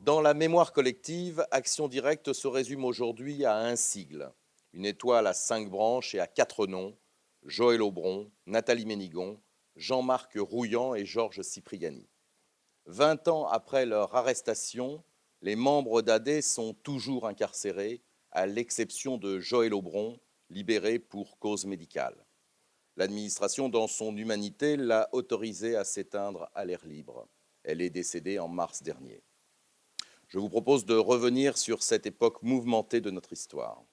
Dans la mémoire collective, Action directe se résume aujourd'hui à un sigle, une étoile à 5 branches et à 4 noms, Joël Aubron, Nathalie Ménigon, Jean-Marc Rouillant et Georges Cipriani. 20 ans après leur arrestation, les membres d'AD sont toujours incarcérés, à l'exception de Joël Aubron, libéré pour cause médicale. L'administration, dans son humanité, l'a autorisée à s'éteindre à l'air libre. Elle est décédée en mars dernier. Je vous propose de revenir sur cette époque mouvementée de notre histoire.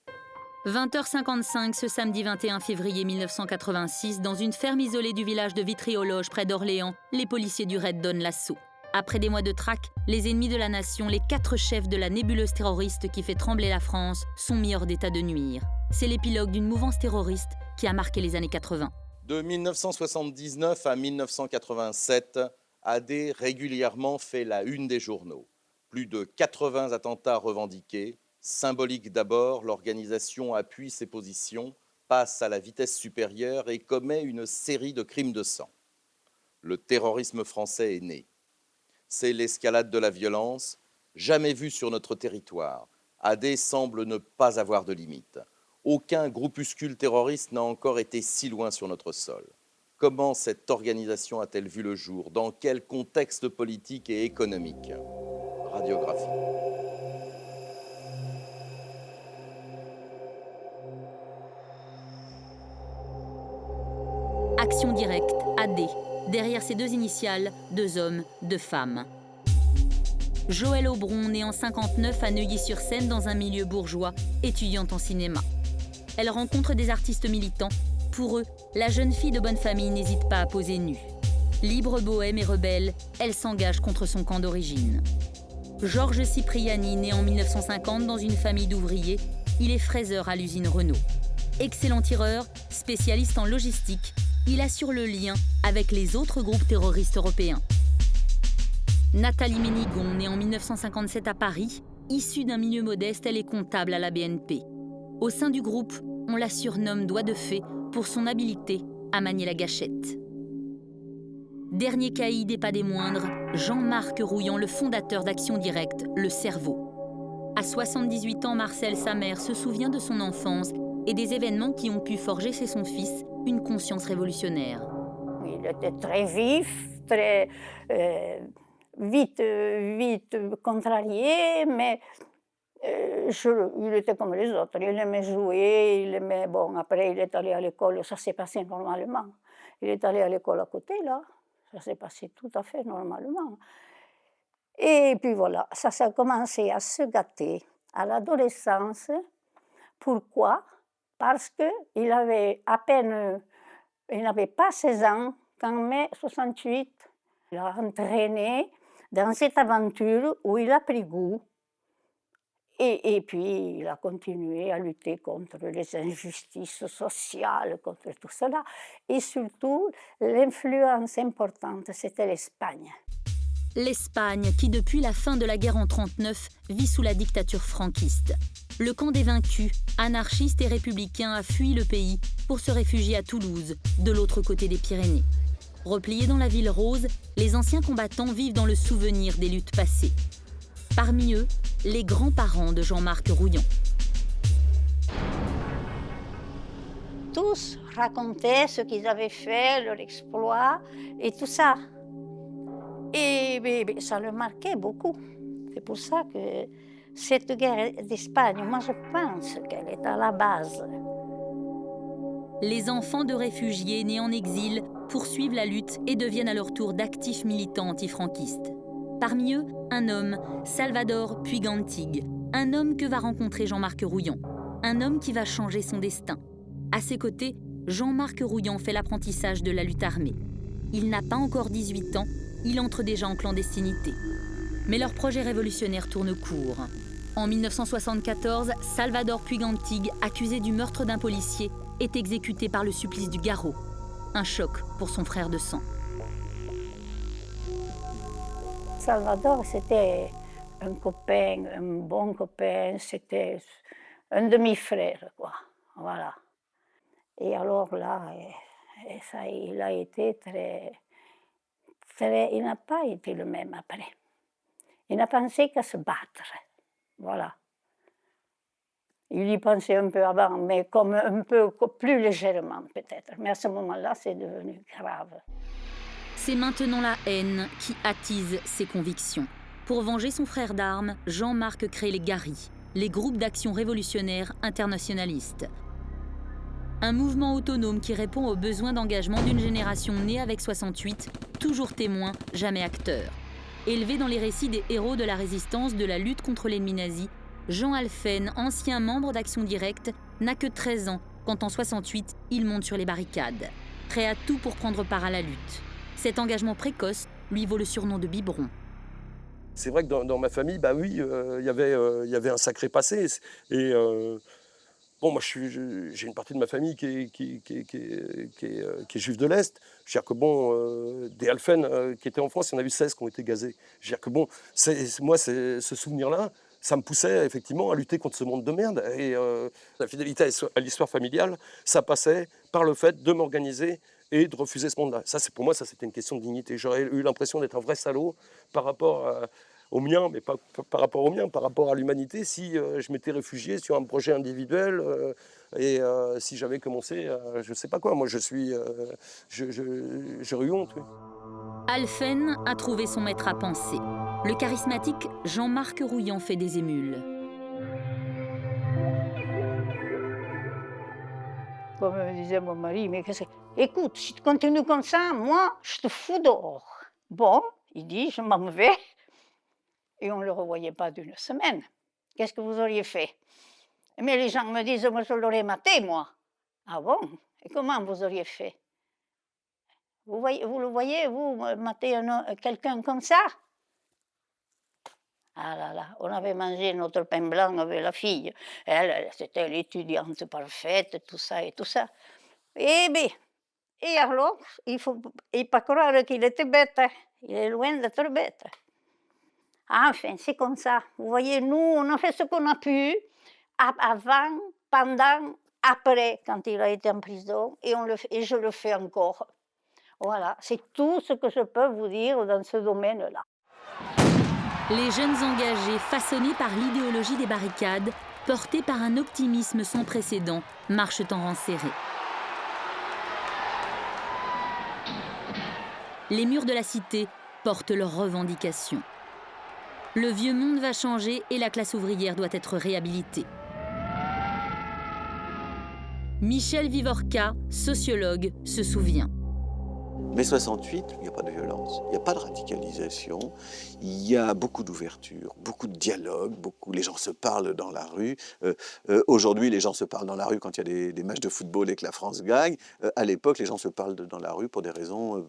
20h55 ce samedi 21 février 1986, dans une ferme isolée du village de Vitry-aux-Loges, près d'Orléans, les policiers du RAID donnent l'assaut. Après des mois de traque, les ennemis de la nation, les 4 chefs de la nébuleuse terroriste qui fait trembler la France, sont mis hors d'état de nuire. C'est l'épilogue d'une mouvance terroriste qui a marqué les années 80. De 1979 à 1987, AD régulièrement fait la une des journaux. Plus de 80 attentats revendiqués. Symbolique d'abord, l'organisation appuie ses positions, passe à la vitesse supérieure et commet une série de crimes de sang. Le terrorisme français est né. C'est l'escalade de la violence, jamais vue sur notre territoire. AD semble ne pas avoir de limite. Aucun groupuscule terroriste n'a encore été si loin sur notre sol. Comment cette organisation a-t-elle vu le jour? Dans quel contexte politique et économique? Radiographie. Action directe, AD. Derrière ces 2 initiales, 2 hommes, 2 femmes. Joël Aubron, née en 59 à Neuilly-sur-Seine dans un milieu bourgeois, étudiante en cinéma. Elle rencontre des artistes militants. Pour eux, la jeune fille de bonne famille n'hésite pas à poser nue. Libre, bohème et rebelle, elle s'engage contre son camp d'origine. Georges Cipriani, né en 1950 dans une famille d'ouvriers, il est fraiseur à l'usine Renault. Excellent tireur, spécialiste en logistique, il assure le lien avec les autres groupes terroristes européens. Nathalie Ménigon, née en 1957 à Paris, issue d'un milieu modeste, elle est comptable à la BNP. Au sein du groupe, on la surnomme Doigt de Fée pour son habileté à manier la gâchette. Dernier caïd et pas des moindres, Jean-Marc Rouillant, le fondateur d'Action directe, le cerveau. À 78 ans, Marcel, sa mère, se souvient de son enfance et des événements qui ont pu forger chez son fils une conscience révolutionnaire. Il était très vif, très vite contrarié, mais il était comme les autres. Il aimait jouer, il aimait... Bon, après, il est allé à l'école, ça s'est passé normalement. Il est allé à l'école à côté, là. Ça s'est passé tout à fait normalement. Et puis voilà, ça a commencé à se gâter à l'adolescence. Pourquoi? Parce qu'il avait à peine... Il n'avait pas 16 ans qu'en mai 68, il a entraîné dans cette aventure où il a pris goût. Et puis, il a continué à lutter contre les injustices sociales, contre tout cela. Et surtout, l'influence importante, c'était l'Espagne. L'Espagne, qui depuis la fin de la guerre en 1939 vit sous la dictature franquiste. Le camp des vaincus, anarchistes et républicains, a fui le pays pour se réfugier à Toulouse, de l'autre côté des Pyrénées. Repliés dans la ville rose, les anciens combattants vivent dans le souvenir des luttes passées. Parmi eux, les grands-parents de Jean-Marc Rouillant. Tous racontaient ce qu'ils avaient fait, leur exploit et tout ça. Et ça le marquait beaucoup. C'est pour ça que cette guerre d'Espagne, moi je pense qu'elle est à la base. Les enfants de réfugiés nés en exil poursuivent la lutte et deviennent à leur tour d'actifs militants antifranquistes. Parmi eux, un homme, Salvador Puig-Antich, un homme que va rencontrer Jean-Marc Rouillant, un homme qui va changer son destin. À ses côtés, Jean-Marc Rouillant fait l'apprentissage de la lutte armée. Il n'a pas encore 18 ans, il entre déjà en clandestinité. Mais leur projet révolutionnaire tourne court. En 1974, Salvador Puig-Antich, accusé du meurtre d'un policier, est exécuté par le supplice du garrot. Un choc pour son frère de sang. Salvador, c'était un copain, un bon copain, c'était un demi-frère, quoi. Voilà. Et alors là, ça, il a été il n'a pas été le même après. Il n'a pensé qu'à se battre. Voilà. Il y pensait un peu avant, mais comme un peu plus légèrement peut-être. Mais à ce moment-là, c'est devenu grave. C'est maintenant la haine qui attise ses convictions. Pour venger son frère d'armes, Jean-Marc crée les GARI, les groupes d'action révolutionnaires internationalistes. Un mouvement autonome qui répond aux besoins d'engagement d'une génération née avec 68, toujours témoin, jamais acteur. Élevé dans les récits des héros de la résistance de la lutte contre l'ennemi nazi, Jean Alphen, ancien membre d'Action Directe, n'a que 13 ans quand en 68, il monte sur les barricades, prêt à tout pour prendre part à la lutte. Cet engagement précoce lui vaut le surnom de biberon. C'est vrai que dans ma famille, bah oui, il y avait un sacré passé. Et bon, moi, j'ai une partie de ma famille qui est juive de l'Est. Je veux dire que bon, des Alphen qui étaient en France, il y en a eu 16 qui ont été gazés. Je veux dire que bon, moi, ce souvenir-là, ça me poussait effectivement à lutter contre ce monde de merde. Et la fidélité à l'histoire familiale, ça passait par le fait de m'organiser et de refuser ce monde-là. Ça, pour moi, ça c'était une question de dignité. J'aurais eu l'impression d'être un vrai salaud par rapport au mien, mais pas par rapport au mien, par rapport à l'humanité, si je m'étais réfugié sur un projet individuel et si j'avais commencé, je ne sais pas quoi. Moi, j'aurais eu honte. Oui. Alphen a trouvé son maître à penser. Le charismatique Jean-Marc Rouillant fait des émules. Comme me disait mon mari, mais qu'est-ce que... Écoute, si tu continues comme ça, moi, je te fous dehors. Bon, il dit, je m'en vais. Et on ne le revoyait pas d'une semaine. Qu'est-ce que vous auriez fait? Mais les gens me disent, moi, je l'aurais maté, moi. Ah bon? Et comment vous auriez fait? Vous le voyez, vous, mater quelqu'un comme ça? Ah là là, on avait mangé notre pain blanc avec la fille. Elle c'était l'étudiante parfaite, tout ça et tout ça. Eh bien, et alors, il ne faut pas croire qu'il était bête. Hein. Il est loin d'être bête. Enfin, c'est comme ça. Vous voyez, nous, on a fait ce qu'on a pu, avant, pendant, après, quand il a été en prison, et je le fais encore. Voilà, c'est tout ce que je peux vous dire dans ce domaine-là. Les jeunes engagés, façonnés par l'idéologie des barricades, portés par un optimisme sans précédent, marchent en rang serré. Les murs de la cité portent leurs revendications. Le vieux monde va changer et la classe ouvrière doit être réhabilitée. Michel Vivorca, sociologue, se souvient. Mai 68, il n'y a pas de violence, il n'y a pas de radicalisation, il y a beaucoup d'ouverture, beaucoup de dialogue, les gens se parlent dans la rue. Aujourd'hui, les gens se parlent dans la rue quand il y a des matchs de football et que la France gagne. À l'époque, les gens se parlent dans la rue pour des raisons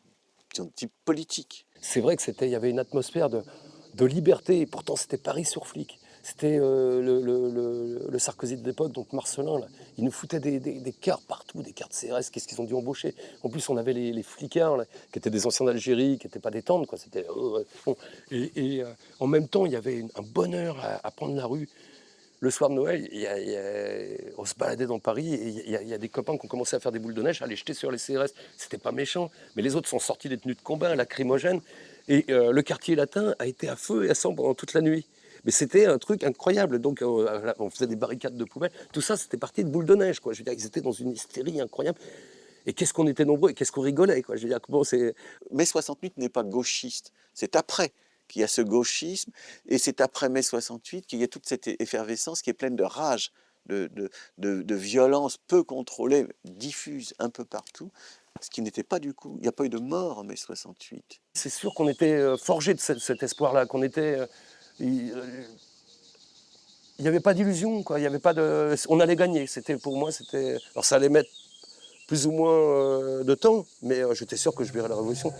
qui sont de type politique. C'est vrai qu'il y avait une atmosphère de liberté, et pourtant c'était Paris sur flic. C'était le Sarkozy de l'époque, donc Marcellin, là. Il nous foutait des cartes partout, des cartes CRS, qu'est-ce qu'ils ont dû embaucher. En plus, on avait les flicards, là, qui étaient des anciens d'Algérie, qui n'étaient pas des tendres, quoi. C'était, bon. Et en même temps, il y avait un bonheur à prendre la rue. Le soir de Noël, on se baladait dans Paris, et il y a des copains qui ont commencé à faire des boules de neige, à les jeter sur les CRS. C'était pas méchant, mais les autres sont sortis des tenues de combat, lacrymogènes. Et le quartier latin a été à feu et à sang pendant toute la nuit. Mais c'était un truc incroyable. Donc, on faisait des barricades de poubelles. Tout ça, c'était parti de boules de neige, quoi. Je veux dire, ils étaient dans une hystérie incroyable. Et qu'est-ce qu'on était nombreux et qu'est-ce qu'on rigolait, quoi. Je veux dire, bon, c'est... Mai 68 n'est pas gauchiste. C'est après qu'il y a ce gauchisme. Et c'est après mai 68 qu'il y a toute cette effervescence qui est pleine de rage, de violence peu contrôlée, diffuse un peu partout. Ce qui n'était pas du coup... Il n'y a pas eu de mort en mai 68. C'est sûr qu'on était forgés de cet espoir-là, qu'on était... il n'y avait pas d'illusion, quoi. Il y avait pas de... On allait gagner. Pour moi, c'était... Alors ça allait mettre plus ou moins de temps, mais j'étais sûr que je verrais la révolution.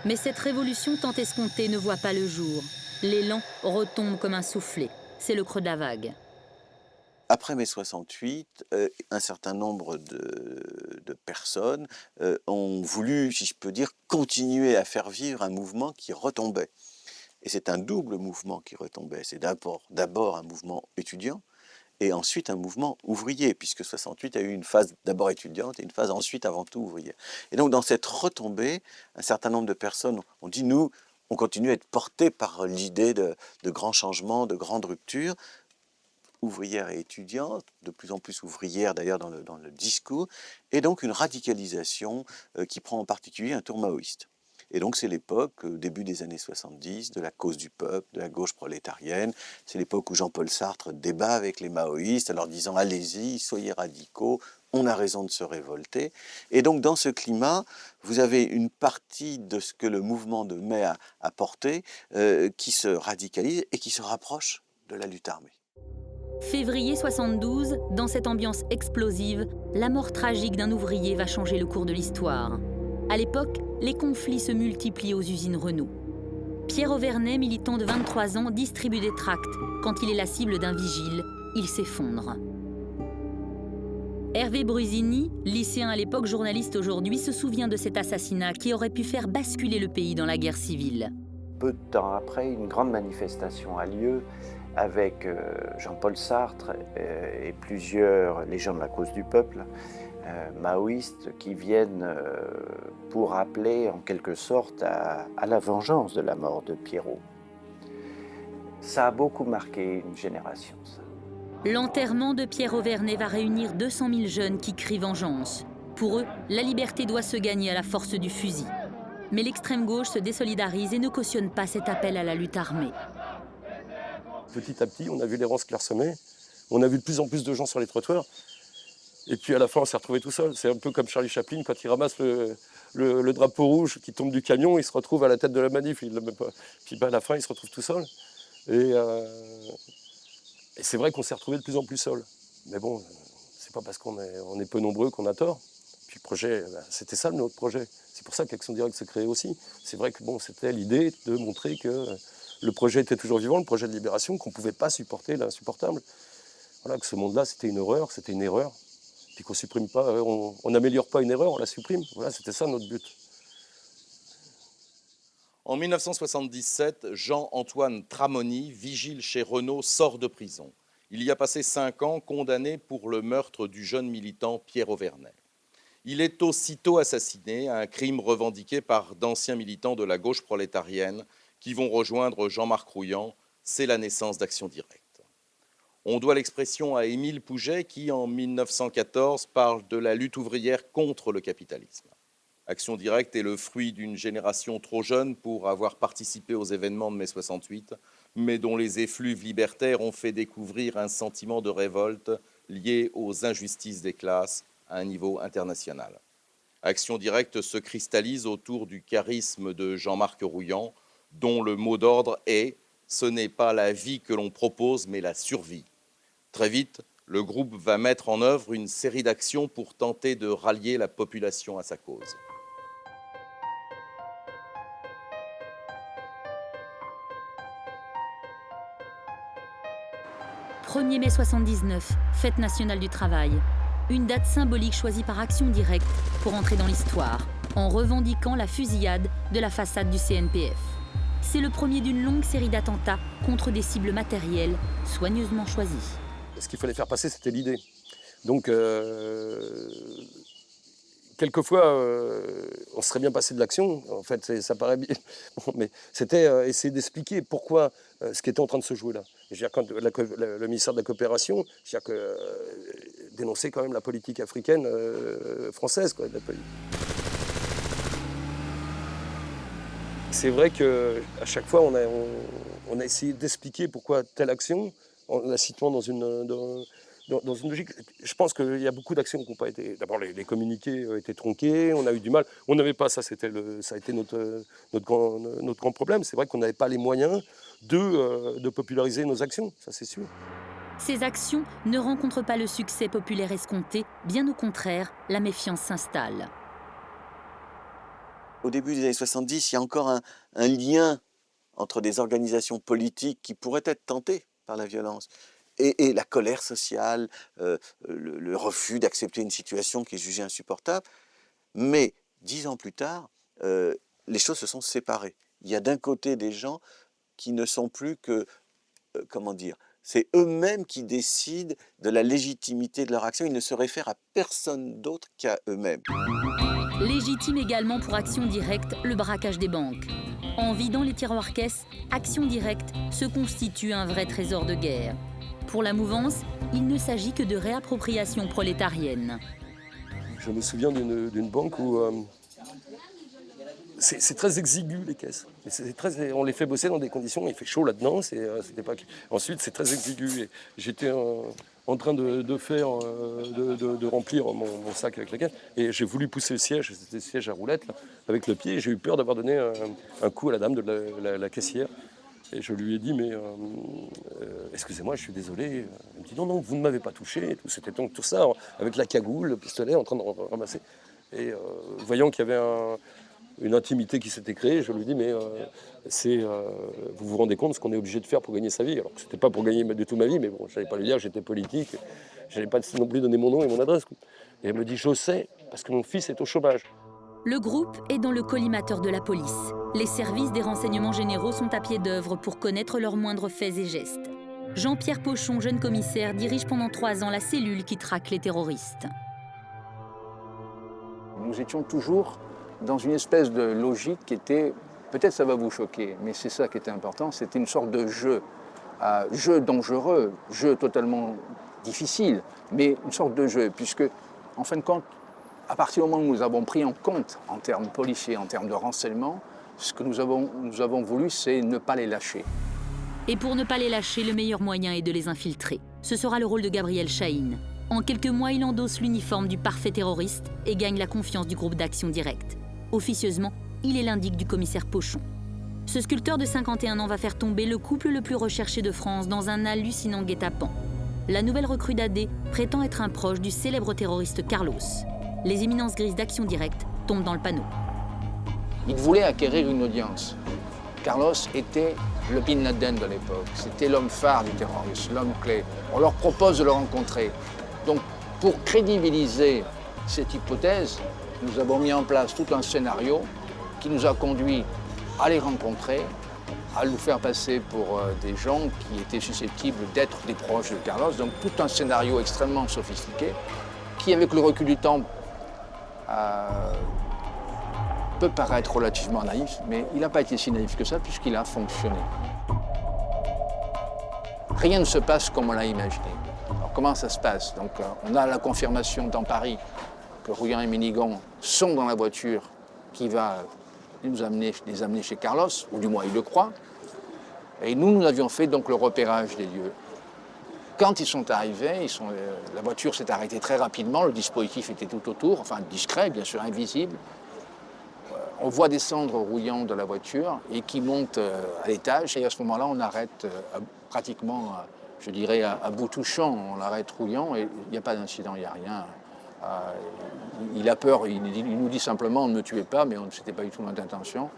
Mais cette révolution tant escomptée ne voit pas le jour. L'élan retombe comme un soufflet. C'est le creux de la vague. Après mai 68, un certain nombre de personnes ont voulu, si je peux dire, continuer à faire vivre un mouvement qui retombait. Et c'est un double mouvement qui retombait. C'est d'abord un mouvement étudiant et ensuite un mouvement ouvrier, puisque 68 a eu une phase d'abord étudiante et une phase ensuite avant tout ouvrière. Et donc dans cette retombée, un certain nombre de personnes ont dit, nous, on continue à être porté par l'idée de grands changements, de grandes ruptures, ouvrières et étudiantes, de plus en plus ouvrières d'ailleurs dans le discours, et donc une radicalisation qui prend en particulier un tour maoïste. Et donc c'est l'époque, début des années 70, de la cause du peuple, de la gauche prolétarienne. C'est l'époque où Jean-Paul Sartre débat avec les maoïstes en leur disant « allez-y, soyez radicaux, on a raison de se révolter ». Et donc dans ce climat, vous avez une partie de ce que le mouvement de mai a porté qui se radicalise et qui se rapproche de la lutte armée. Février 72, dans cette ambiance explosive, la mort tragique d'un ouvrier va changer le cours de l'histoire. À l'époque, les conflits se multiplient aux usines Renault. Pierre Auvernais, militant de 23 ans, distribue des tracts. Quand il est la cible d'un vigile, il s'effondre. Hervé Brusini, lycéen à l'époque, journaliste aujourd'hui, se souvient de cet assassinat qui aurait pu faire basculer le pays dans la guerre civile. Peu de temps après, une grande manifestation a lieu avec Jean-Paul Sartre et plusieurs légions de la cause du peuple, maoïstes, qui viennent pour appeler en quelque sorte à la vengeance de la mort de Pierrot. Ça a beaucoup marqué une génération, ça. L'enterrement de Pierre Auvernais va réunir 200 000 jeunes qui crient vengeance. Pour eux, la liberté doit se gagner à la force du fusil. Mais l'extrême gauche se désolidarise et ne cautionne pas cet appel à la lutte armée. Petit à petit, on a vu les rangs se clairsemer, on a vu de plus en plus de gens sur les trottoirs, et puis à la fin, on s'est retrouvé tout seul. C'est un peu comme Charlie Chaplin, quand il ramasse le drapeau rouge qui tombe du camion, il se retrouve à la tête de la manif, il ne l'a même pas. Puis à la fin, il se retrouve tout seul. Et c'est vrai qu'on s'est retrouvé de plus en plus seul. Mais bon, c'est pas parce qu'on est peu nombreux qu'on a tort. Puis le projet, c'était ça notre projet. C'est pour ça qu'Action Directe s'est créé aussi. C'est vrai que bon, c'était l'idée de montrer que le projet était toujours vivant, le projet de libération, qu'on ne pouvait pas supporter l'insupportable. Voilà, que ce monde-là, c'était une horreur, c'était une erreur. Puis qu'on supprime pas, on n'améliore pas une erreur, on la supprime. Voilà, c'était ça notre but. En 1977, Jean-Antoine Tramoni, vigile chez Renault, sort de prison. Il y a passé 5 ans, condamné pour le meurtre du jeune militant Pierre Auvernais. Il est aussitôt assassiné, un crime revendiqué par d'anciens militants de la gauche prolétarienne qui vont rejoindre Jean-Marc Rouillant. C'est la naissance d'Action Directe. On doit l'expression à Émile Pouget qui, en 1914, parle de la lutte ouvrière contre le capitalisme. Action Directe est le fruit d'une génération trop jeune pour avoir participé aux événements de mai 68, mais dont les effluves libertaires ont fait découvrir un sentiment de révolte lié aux injustices des classes à un niveau international. Action Directe se cristallise autour du charisme de Jean-Marc Rouillant, dont le mot d'ordre est « ce n'est pas la vie que l'on propose, mais la survie ». Très vite, le groupe va mettre en œuvre une série d'actions pour tenter de rallier la population à sa cause. « 1er mai 79, Fête nationale du travail. Une date symbolique choisie par Action Directe pour entrer dans l'histoire, en revendiquant la fusillade de la façade du CNPF. C'est le premier d'une longue série d'attentats contre des cibles matérielles soigneusement choisies. Ce qu'il fallait faire passer, c'était l'idée. Donc, quelquevefois, on serait bien passé de l'action. En fait, ça paraît bien. Bon, mais c'était essayer d'expliquer pourquoi ce qui était en train de se jouer là. Quand le ministère de la Coopération dénonçait quand même la politique africaine française. Quoi, c'est vrai qu'à chaque fois, on a essayé d'expliquer pourquoi telle action, en la situant dans une logique. Je pense qu'il y a beaucoup d'actions qui n'ont pas été... D'abord, les communiqués ont été tronqués, on a eu du mal. On n'avait pas, ça a été notre grand problème. C'est vrai qu'on n'avait pas les moyens de populariser nos actions, ça c'est sûr. Ces actions ne rencontrent pas le succès populaire escompté, bien au contraire, la méfiance s'installe. Au début des années 70, il y a encore un lien entre des organisations politiques qui pourraient être tentées par la violence et la colère sociale, le refus d'accepter une situation qui est jugée insupportable. Mais 10 ans plus tard, les choses se sont séparées. Il y a d'un côté des gens qui ne sont plus que, c'est eux-mêmes qui décident de la légitimité de leur action. Ils ne se réfèrent à personne d'autre qu'à eux-mêmes. Légitime également pour Action Directe le braquage des banques. En vidant les tiroirs caisses, Action Directe se constitue un vrai trésor de guerre. Pour la mouvance, il ne s'agit que de réappropriation prolétarienne. Je me souviens d'une banque où c'est très exigu les caisses. On les fait bosser dans des conditions, il fait chaud là-dedans. Ensuite, c'est très exigu. Et j'étais en train de remplir mon sac avec la caisse et j'ai voulu pousser le siège, c'était le siège à roulettes, là, avec le pied. Et j'ai eu peur d'avoir donné un coup à la dame de la caissière. Et je lui ai dit, mais excusez-moi, je suis désolé. Elle me dit, non, vous ne m'avez pas touché. C'était donc tout ça, avec la cagoule, le pistolet, en train de ramasser. Et voyant qu'il y avait une intimité qui s'était créée, je lui ai dit, mais vous vous rendez compte de ce qu'on est obligé de faire pour gagner sa vie? Alors que ce n'était pas pour gagner du tout ma vie, mais bon, je n'allais pas lui dire, j'étais politique. Je n'allais pas non plus donner mon nom et mon adresse. Et elle me dit, je sais, parce que mon fils est au chômage. Le groupe est dans le collimateur de la police. Les services des renseignements généraux sont à pied d'œuvre pour connaître leurs moindres faits et gestes. Jean-Pierre Pochon, jeune commissaire, dirige pendant 3 ans la cellule qui traque les terroristes. Nous étions toujours dans une espèce de logique qui était, peut-être ça va vous choquer, mais c'est ça qui était important, c'était une sorte de jeu. Jeu dangereux, jeu totalement difficile, mais une sorte de jeu, puisque, en fin de compte, à partir du moment où nous avons pris en compte, en termes policiers, en termes de renseignement, ce que nous avons voulu, c'est ne pas les lâcher. Et pour ne pas les lâcher, le meilleur moyen est de les infiltrer. Ce sera le rôle de Gabriel Chahine. En quelques mois, il endosse l'uniforme du parfait terroriste et gagne la confiance du groupe d'Action Directe. Officieusement, il est l'indique du commissaire Pochon. Ce sculpteur de 51 ans va faire tomber le couple le plus recherché de France dans un hallucinant guet-apens. La nouvelle recrue d'AD prétend être un proche du célèbre terroriste Carlos. Les éminences grises d'Action Directe tombent dans le panneau. Il voulait acquérir une audience. Carlos était le Bin Laden de l'époque. C'était l'homme phare du terrorisme, l'homme clé. On leur propose de le rencontrer. Donc, pour crédibiliser cette hypothèse, nous avons mis en place tout un scénario qui nous a conduit à les rencontrer, à nous faire passer pour des gens qui étaient susceptibles d'être des proches de Carlos. Donc, tout un scénario extrêmement sophistiqué qui, avec le recul du temps, peut paraître relativement naïf, mais il n'a pas été si naïf que ça puisqu'il a fonctionné. Rien ne se passe comme on l'a imaginé. Alors comment ça se passe? Donc on a la confirmation dans Paris que Rouillant et Ménigon sont dans la voiture qui va les amener chez Carlos, ou du moins il le croit. Et nous avions fait donc le repérage des lieux. Quand ils sont arrivés, la voiture s'est arrêtée très rapidement, le dispositif était tout autour, enfin discret, bien sûr, invisible. On voit descendre Rouillant de la voiture et qui monte à l'étage. Et à ce moment-là, on arrête pratiquement, je dirais, à bout touchant. On arrête Rouillant et il n'y a pas d'incident, il n'y a rien. Il a peur, il nous dit simplement « ne me tuez pas », mais ce n'était pas du tout notre intention.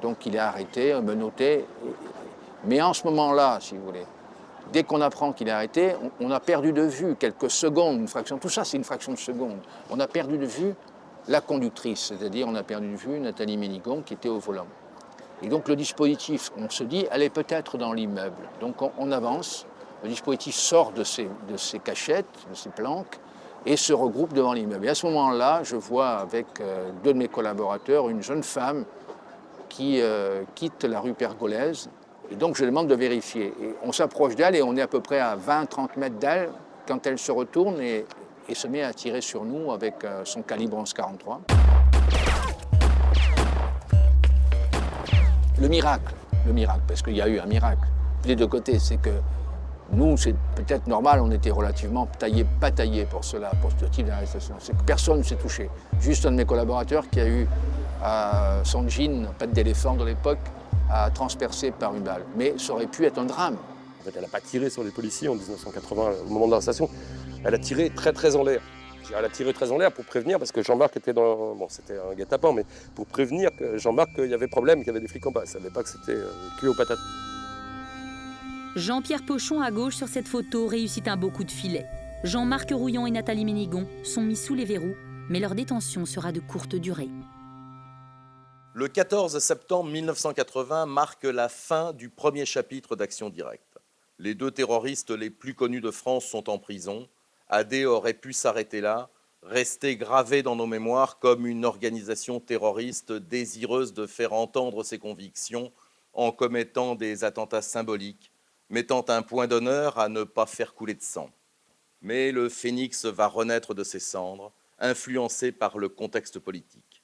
Donc il est arrêté, menotté. Mais en ce moment-là, si vous voulez, dès qu'on apprend qu'il est arrêté, on a perdu de vue quelques secondes, une fraction, tout ça c'est une fraction de seconde. On a perdu de vue la conductrice, c'est-à-dire on a perdu de vue Nathalie Ménigon qui était au volant. Et donc le dispositif, on se dit, elle est peut-être dans l'immeuble. Donc on avance, le dispositif sort de ses cachettes, de ses planques, et se regroupe devant l'immeuble. Et à ce moment-là, je vois avec 2 de mes collaborateurs une jeune femme qui quitte la rue Pergolèse. Et donc je demande de vérifier. Et on s'approche d'elle et on est à peu près à 20-30 mètres d'elle quand elle se retourne et se met à tirer sur nous avec son calibre 11-43. Le miracle, parce qu'il y a eu un miracle des deux côtés, c'est que nous, c'est peut-être normal, on était relativement pas taillés pour cela, pour ce type d'arrestation. C'est que personne ne s'est touché. Juste un de mes collaborateurs qui a eu son jean, patte d'éléphant de l'époque, transpercé par une balle. Mais ça aurait pu être un drame. En fait, elle n'a pas tiré sur les policiers en 1980, au moment de l'arrestation. Elle a tiré très en l'air. Elle a tiré très en l'air pour prévenir, parce que Jean-Marc était dans... Bon, c'était un guet-apens, mais pour prévenir que Jean-Marc qu'il y avait problème, qu'il y avait des flics en bas. Elle ne savait pas que c'était cuit aux patates. Jean-Pierre Pochon, à gauche sur cette photo, réussit un beau coup de filet. Jean-Marc Rouillant et Nathalie Ménigon sont mis sous les verrous, mais leur détention sera de courte durée. Le 14 septembre 1980 marque la fin du premier chapitre d'Action Directe. Les 2 terroristes les plus connus de France sont en prison. AD aurait pu s'arrêter là, restée gravée dans nos mémoires comme une organisation terroriste désireuse de faire entendre ses convictions en commettant des attentats symboliques, mettant un point d'honneur à ne pas faire couler de sang. Mais le phénix va renaître de ses cendres, influencé par le contexte politique.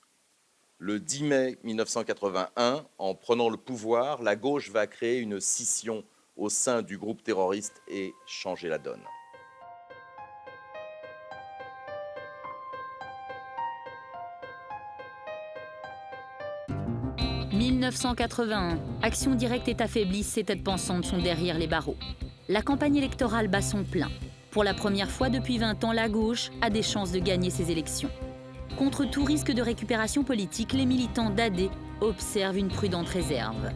Le 10 mai 1981, en prenant le pouvoir, la gauche va créer une scission au sein du groupe terroriste et changer la donne. « 1981, Action directe est affaiblie, ses têtes pensantes sont derrière les barreaux. La campagne électorale bat son plein. Pour la première fois depuis 20 ans, la gauche a des chances de gagner ces élections. Contre tout risque de récupération politique, les militants d'AD observent une prudente réserve.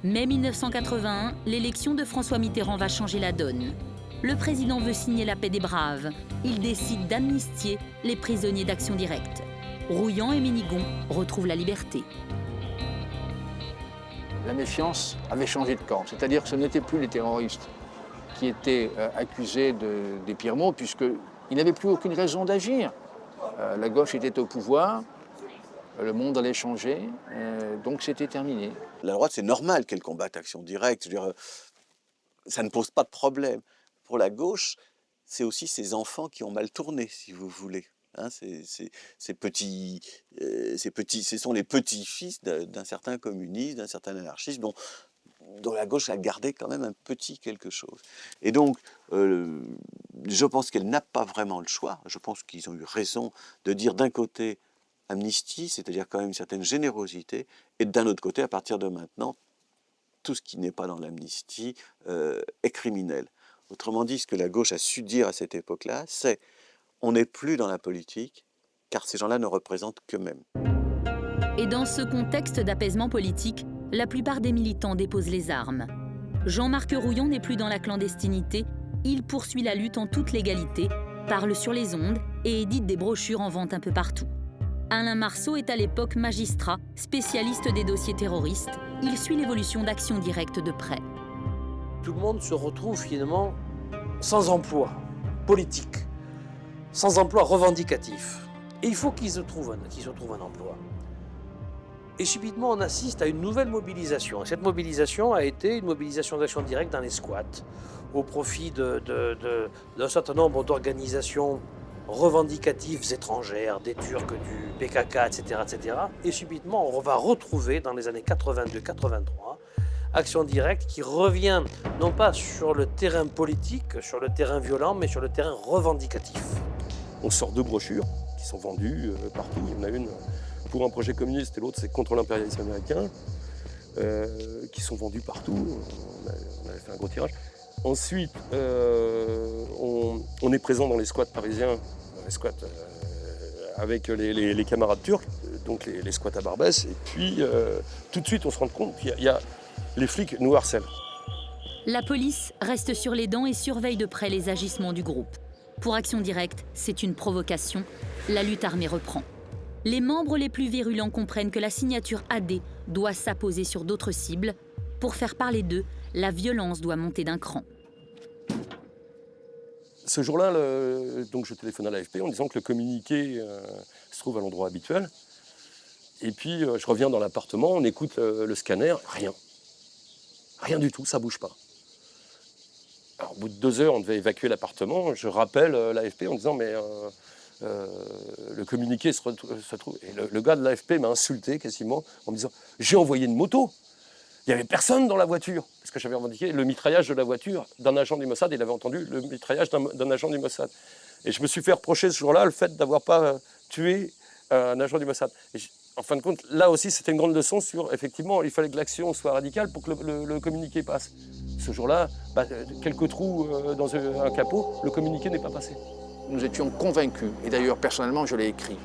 Mai 1981, l'élection de François Mitterrand va changer la donne. Le président veut signer la paix des braves. Il décide d'amnistier les prisonniers d'Action directe. Rouillant et Ménigon retrouvent la liberté. La méfiance avait changé de camp, c'est-à-dire que ce n'étaient plus les terroristes qui étaient accusés des pires maux, puisqu'ils n'avaient plus aucune raison d'agir. La gauche était au pouvoir, le monde allait changer, donc c'était terminé. La droite, c'est normal qu'elle combatte Action directe, je veux dire, ça ne pose pas de problème. Pour la gauche, c'est aussi ses enfants qui ont mal tourné, si vous voulez. Hein, ce sont les petits-fils d'un certain communiste, d'un certain anarchiste, dont la gauche a gardé quand même un petit quelque chose. Et donc, je pense qu'elle n'a pas vraiment le choix. Je pense qu'ils ont eu raison de dire d'un côté amnistie, c'est-à-dire quand même une certaine générosité, et d'un autre côté, à partir de maintenant, tout ce qui n'est pas dans l'amnistie est criminel. Autrement dit, ce que la gauche a su dire à cette époque-là, c'est on n'est plus dans la politique, car ces gens-là ne représentent qu'eux-mêmes. Et dans ce contexte d'apaisement politique, la plupart des militants déposent les armes. Jean-Marc Rouillon n'est plus dans la clandestinité, il poursuit la lutte en toute légalité, parle sur les ondes et édite des brochures en vente un peu partout. Alain Marceau est à l'époque magistrat, spécialiste des dossiers terroristes. Il suit l'évolution d'Action directe de près. Tout le monde se retrouve finalement sans emploi politique, sans emploi revendicatif. Et il faut qu'ils se trouvent un emploi. Et subitement, on assiste à une nouvelle mobilisation. Et cette mobilisation a été une mobilisation d'Action directe dans les squats, au profit d'un certain nombre d'organisations revendicatives étrangères, des Turcs, du PKK, etc., etc. Et subitement, on va retrouver dans les années 82-83 Action directe qui revient non pas sur le terrain politique, sur le terrain violent, mais sur le terrain revendicatif. On sort 2 brochures qui sont vendues partout. Il y en a une pour un projet communiste et l'autre c'est contre l'impérialisme américain, qui sont vendues partout. On avait fait un gros tirage. Ensuite, on est présent dans les squats parisiens, avec les camarades turcs, donc les squats à Barbès. Et puis, tout de suite, on se rend compte qu'il y a les flics nous harcèlent. La police reste sur les dents et surveille de près les agissements du groupe. Pour Action directe, c'est une provocation. La lutte armée reprend. Les membres les plus virulents comprennent que la signature AD doit s'apposer sur d'autres cibles. Pour faire parler d'eux, la violence doit monter d'un cran. Ce jour-là, donc je téléphone à l'AFP en disant que le communiqué se trouve à l'endroit habituel. Et puis je reviens dans l'appartement, on écoute le scanner, rien. Rien du tout, ça bouge pas. Alors, au bout de 2 heures, on devait évacuer l'appartement. Je rappelle l'AFP en disant mais le communiqué se trouve. Et le gars de l'AFP m'a insulté quasiment en me disant j'ai envoyé une moto. Il n'y avait personne dans la voiture, parce que j'avais revendiqué le mitraillage de la voiture d'un agent du Mossad. Il avait entendu le mitraillage d'un agent du Mossad. Et je me suis fait reprocher ce jour-là le fait d'avoir pas tué un agent du Mossad. Et en fin de compte, là aussi, c'était une grande leçon sur, effectivement, il fallait que l'action soit radicale pour que le communiqué passe. Ce jour-là, quelques trous dans un capot, le communiqué n'est pas passé. Nous étions convaincus, et d'ailleurs personnellement je l'ai écrit,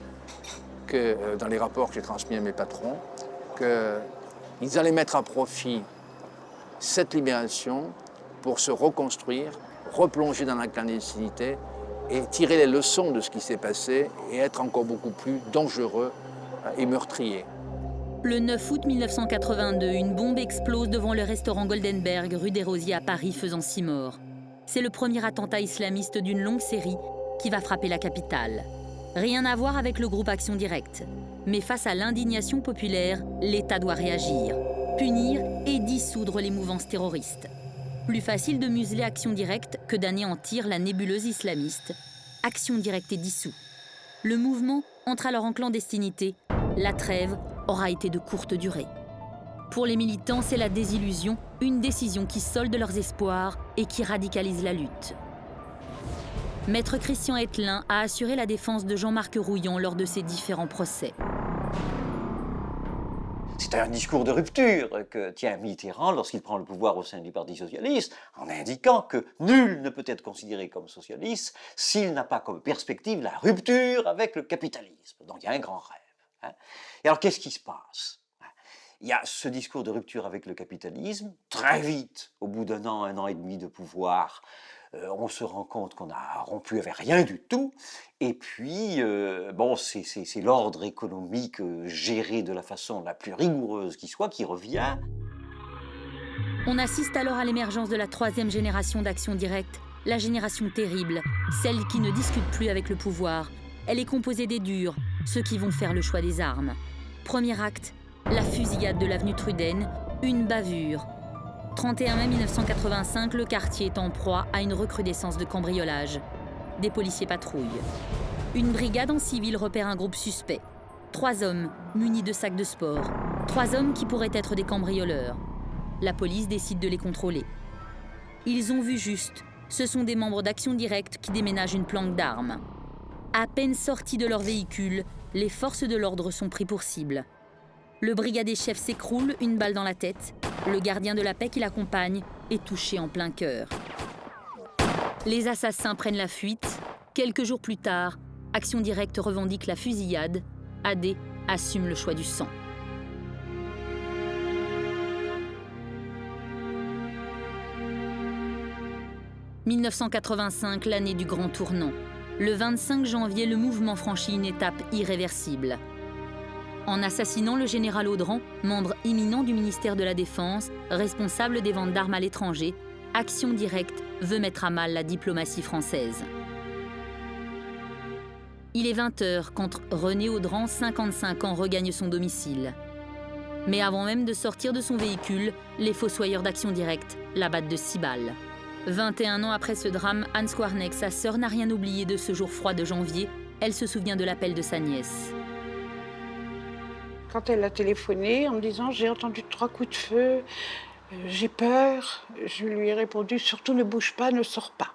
que dans les rapports que j'ai transmis à mes patrons, qu'ils allaient mettre à profit cette libération pour se reconstruire, replonger dans la clandestinité et tirer les leçons de ce qui s'est passé et être encore beaucoup plus dangereux et meurtrier. Le 9 août 1982, une bombe explose devant le restaurant Goldenberg, rue des Rosiers à Paris, faisant 6 morts. C'est le premier attentat islamiste d'une longue série qui va frapper la capitale. Rien à voir avec le groupe Action Directe. Mais face à l'indignation populaire, l'État doit réagir, punir et dissoudre les mouvances terroristes. Plus facile de museler Action Directe que d'anéantir la nébuleuse islamiste. Action Directe est dissous. Le mouvement entre alors en clandestinité. La trêve aura été de courte durée. Pour les militants, c'est la désillusion, une décision qui solde leurs espoirs et qui radicalise la lutte. Maître Christian Ettelin a assuré la défense de Jean-Marc Rouillon lors de ses différents procès. C'est un discours de rupture que tient Mitterrand lorsqu'il prend le pouvoir au sein du Parti socialiste, en indiquant que nul ne peut être considéré comme socialiste s'il n'a pas comme perspective la rupture avec le capitalisme. Donc il y a un grand rêve. Et alors qu'est-ce qui se passe ? Il y a ce discours de rupture avec le capitalisme. Très vite, au bout d'un an et demi de pouvoir, on se rend compte qu'on a rompu avec rien du tout. Et puis, c'est l'ordre économique géré de la façon la plus rigoureuse qui soit qui revient. On assiste alors à l'émergence de la troisième génération d'Action Directe, la génération terrible, celle qui ne discute plus avec le pouvoir. Elle est composée des durs, ceux qui vont faire le choix des armes. Premier acte, la fusillade de l'avenue Truden, une bavure. 31 mai 1985, le quartier est en proie à une recrudescence de cambriolage. Des policiers patrouillent. Une brigade en civil repère un groupe suspect. 3 hommes munis de sacs de sport. 3 hommes qui pourraient être des cambrioleurs. La police décide de les contrôler. Ils ont vu juste. Ce sont des membres d'Action Directe qui déménagent une planque d'armes. À peine sortis de leur véhicule, les forces de l'ordre sont pris pour cible. Le brigadier chef s'écroule, une balle dans la tête. Le gardien de la paix qui l'accompagne est touché en plein cœur. Les assassins prennent la fuite. Quelques jours plus tard, Action Directe revendique la fusillade. AD assume le choix du sang. « 1985, l'année du grand tournant. Le 25 janvier, le mouvement franchit une étape irréversible. En assassinant le général Audran, membre éminent du ministère de la Défense, responsable des ventes d'armes à l'étranger, Action Directe veut mettre à mal la diplomatie française. Il est 20h quand René Audran, 55 ans, regagne son domicile. Mais avant même de sortir de son véhicule, les fossoyeurs d'Action Directe l'abattent de 6 balles. 21 ans après ce drame, Anne Squarneck, sa sœur, n'a rien oublié de ce jour froid de janvier. Elle se souvient de l'appel de sa nièce. Quand elle a téléphoné en me disant « j'ai entendu 3 coups de feu, j'ai peur », je lui ai répondu « surtout ne bouge pas, ne sors pas ».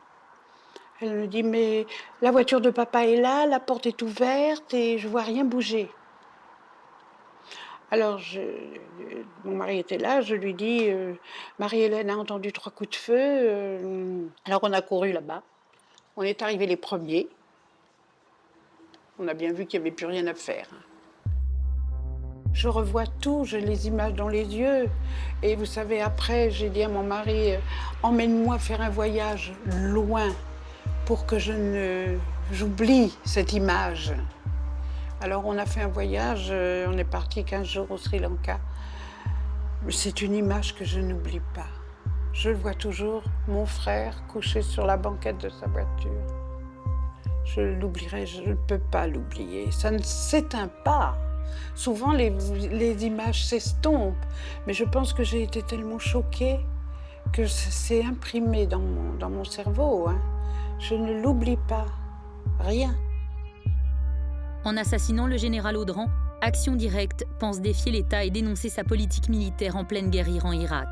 Elle me dit « mais la voiture de papa est là, la porte est ouverte et je vois rien bouger ». Alors, mon mari était là, je lui dis Marie-Hélène a entendu 3 coups de feu. Alors on a couru là-bas, on est arrivés les premiers. On a bien vu qu'il n'y avait plus rien à faire. Je revois tout, j'ai les images dans les yeux. Et vous savez, après, j'ai dit à mon mari emmène-moi faire un voyage loin pour que j'oublie cette image. Alors on a fait un voyage, on est parti 15 jours au Sri Lanka. C'est une image que je n'oublie pas. Je le vois toujours, mon frère couché sur la banquette de sa voiture. Je l'oublierai, je ne peux pas l'oublier. Ça ne s'éteint pas. Souvent les images s'estompent, mais je pense que j'ai été tellement choquée que c'est imprimé dans mon cerveau. Hein. Je ne l'oublie pas, rien. En assassinant le général Audran, Action Directe pense défier l'État et dénoncer sa politique militaire en pleine guerre Iran-Irak.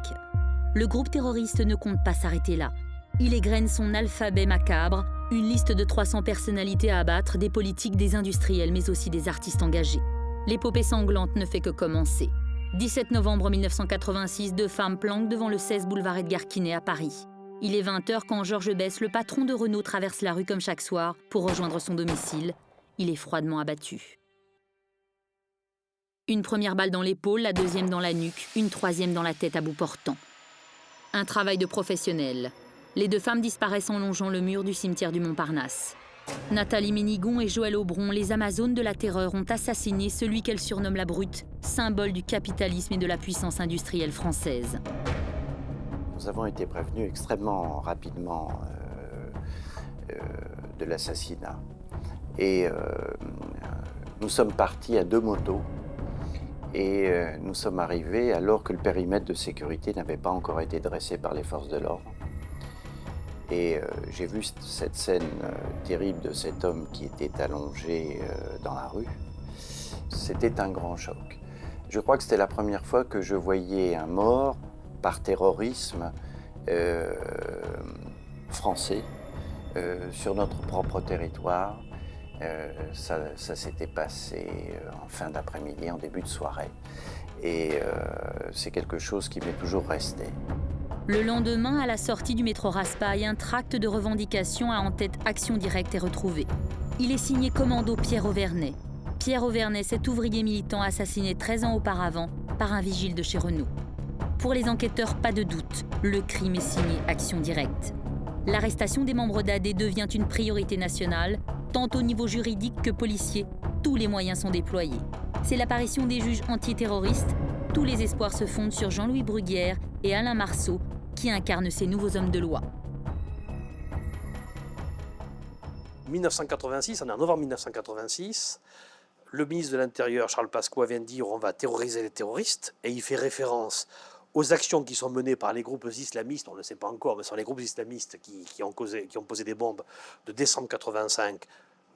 Le groupe terroriste ne compte pas s'arrêter là. Il égrène son alphabet macabre, une liste de 300 personnalités à abattre, des politiques, des industriels, mais aussi des artistes engagés. L'épopée sanglante ne fait que commencer. 17 novembre 1986, 2 femmes planquent devant le 16 boulevard Edgar Quinet à Paris. Il est 20h quand Georges Besse, le patron de Renault, traverse la rue comme chaque soir pour rejoindre son domicile. Il est froidement abattu. Une première balle dans l'épaule, la deuxième dans la nuque, une troisième dans la tête à bout portant. Un travail de professionnel. Les 2 femmes disparaissent en longeant le mur du cimetière du Montparnasse. Nathalie Ménigon et Joël Aubron, les Amazones de la terreur, ont assassiné celui qu'elles surnomment la Brute, symbole du capitalisme et de la puissance industrielle française. Nous avons été prévenus extrêmement rapidement de l'assassinat. Et nous sommes partis à 2 motos et nous sommes arrivés alors que le périmètre de sécurité n'avait pas encore été dressé par les forces de l'ordre. Et j'ai vu cette scène terrible de cet homme qui était allongé dans la rue. C'était un grand choc. Je crois que c'était la première fois que je voyais un mort par terrorisme français sur notre propre territoire. Ça s'était passé en fin d'après-midi, en début de soirée. Et c'est quelque chose qui m'est toujours resté. Le lendemain, à la sortie du métro Raspail, un tract de revendication à en tête Action Directe est retrouvé. Il est signé Commando Pierre Auvernais. Pierre Auvernais, cet ouvrier militant assassiné 13 ans auparavant par un vigile de chez Renault. Pour les enquêteurs, pas de doute, le crime est signé Action Directe. L'arrestation des membres d'AD devient une priorité nationale, tant au niveau juridique que policier, tous les moyens sont déployés. C'est l'apparition des juges antiterroristes. Tous les espoirs se fondent sur Jean-Louis Bruguière et Alain Marceau, qui incarnent ces nouveaux hommes de loi. 1986, on est en novembre 1986, le ministre de l'Intérieur, Charles Pasqua, vient de dire on va terroriser les terroristes, et il fait référence aux actions qui sont menées par les groupes islamistes, on ne le sait pas encore, mais ce sont les groupes islamistes qui ont posé des bombes de décembre 85